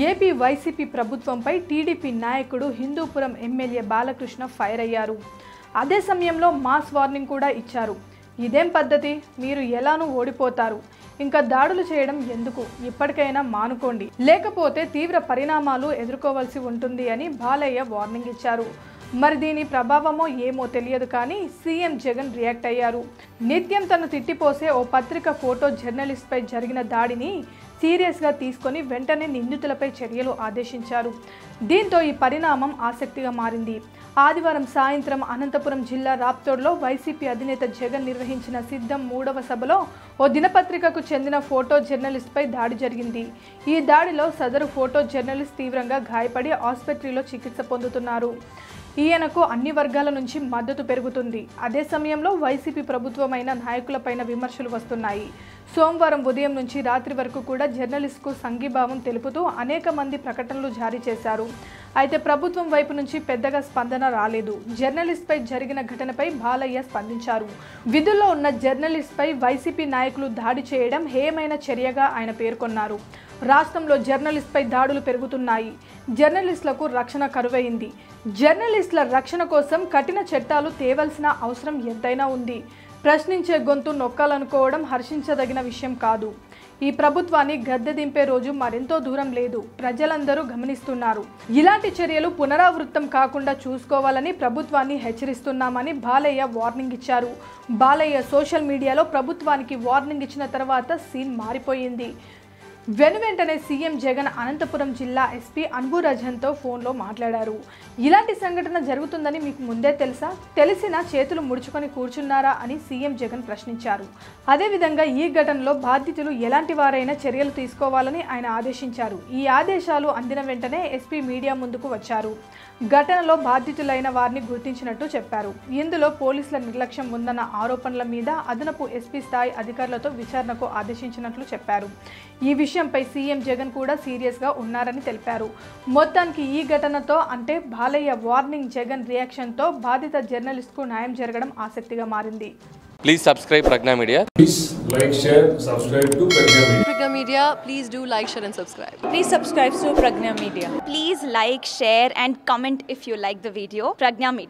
AP YCP ప్రభుత్వంపై TDP నాయకుడు Hindupuram MLA Balakrishna fire అయ్యారు. అదే సమయంలో మాస్ వార్నింగ్ కూడా ఇచ్చారు. ఇదేం పద్ధతి, మీరు ఎలానూ ఓడిపోతారు, ఇంకా దాడులు చేయడం ఎందుకు, ఇప్పటికైనా మానుకోండి, లేకపోతే తీవ్ర పరిణామాలు ఎదుర్కోవాల్సి ఉంటుంది అని బాలయ్య వార్నింగ్ ఇచ్చారు. మరి దీని ప్రభావమో ఏమో తెలియదు కానీ సీఎం జగన్ రియాక్ట్ అయ్యారు. నిత్యం తను తిట్టిపోసే ఓ పత్రిక ఫోటో జర్నలిస్ట్పై జరిగిన దాడిని సీరియస్గా తీసుకొని వెంటనే నిందితులపై చర్యలు ఆదేశించారు. దీంతో ఈ పరిణామం ఆసక్తిగా మారింది. ఆదివారం సాయంత్రం అనంతపురం జిల్లా రాప్తోడ్లో వైసీపీ అధినేత జగన్ నిర్వహించిన సిద్ధం 3వ సభలో ఓ దినపత్రికకు చెందిన ఫోటో జర్నలిస్ట్పై దాడి జరిగింది. ఈ దాడిలో సదరు ఫోటో జర్నలిస్ట్ తీవ్రంగా గాయపడి ఆసుపత్రిలో చికిత్స పొందుతున్నారు. ఈయనకు అన్ని వర్గాల నుంచి మద్దతు పెరుగుతుంది. అదే సమయంలో వైసీపీ ప్రభుత్వమైన నాయకులపైన విమర్శలు వస్తున్నాయి. సోమవారం ఉదయం నుంచి రాత్రి వరకు కూడా జర్నలిస్ట్కు సంఘీభావం తెలుపుతూ అనేక మంది ప్రకటనలు జారీ చేశారు. అయితే ప్రభుత్వం వైపు నుంచి పెద్దగా స్పందన రాలేదు. జర్నలిస్ట్పై జరిగిన ఘటనపై బాలయ్య స్పందించారు. విధుల్లో ఉన్న జర్నలిస్ట్పై వైసీపీ నాయకులు దాడి చేయడం హేయమైన చర్యగా ఆయన పేర్కొన్నారు. రాష్ట్రంలో జర్నలిస్ట్పై దాడులు పెరుగుతున్నాయి. జర్నలిస్టులకు రక్షణ కరువైంది. జర్నలిస్టుల రక్షణ కోసం కఠిన చట్టాలు తేవాల్సిన అవసరం ఎంతైనా ఉంది. ప్రశ్నించే గొంతు నొక్కాలనుకోవడం హర్షించదగిన విషయం కాదు. ఈ ప్రభుత్వాన్ని గద్దె దింపే రోజు మరెంతో దూరం లేదు. ప్రజలందరూ గమనిస్తున్నారు. ఇలాంటి చర్యలు పునరావృతం కాకుండా చూసుకోవాలని ప్రభుత్వాన్ని హెచ్చరిస్తున్నామని బాలయ్య వార్నింగ్ ఇచ్చారు. బాలయ్య సోషల్ మీడియాలో ప్రభుత్వానికి వార్నింగ్ ఇచ్చిన తర్వాత సీన్ మారిపోయింది. వెనువెంటనే సీఎం జగన్ అనంతపురం జిల్లా ఎస్పీ అన్బురజన్తో ఫోన్లో మాట్లాడారు. ఇలాంటి సంఘటన జరుగుతుందని మీకు ముందే తెలుసా? తెలిసినా చేతులు ముడుచుకొని కూర్చున్నారా అని సీఎం జగన్ ప్రశ్నించారు. అదేవిధంగా ఈ ఘటనలో బాధితులు ఎలాంటి వారైనా చర్యలు తీసుకోవాలని ఆయన ఆదేశించారు. ఈ ఆదేశాలు అందిన వెంటనే ఎస్పీ మీడియా ముందుకు వచ్చారు. ఘటనలో బాధితులైన వారిని గుర్తించినట్టు చెప్పారు. ఇందులో పోలీసుల నిర్లక్ష్యం ఉందన్న ఆరోపణల మీద అదనపు ఎస్పీ స్థాయి అధికారులతో విచారణకు ఆదేశించినట్లు చెప్పారు. ఈ విషయంపై సీఎం జగన్ కూడా సీరియస్గా ఉన్నారని తెలిపారు. మొత్తానికి ఈ ఘటనతో అంటే బాలయ్య వార్నింగ్, జగన్ రియాక్షన్తో బాధిత జర్నలిస్ట్కు న్యాయం జరగడం ఆసక్తిగా మారింది. Please subscribe Pragna Media. Please like, share, subscribe to Pragna Media. Pragna Media, please do like, share and subscribe. Please subscribe to Pragna Media. Please like, share and comment if you like the video. Pragna Media.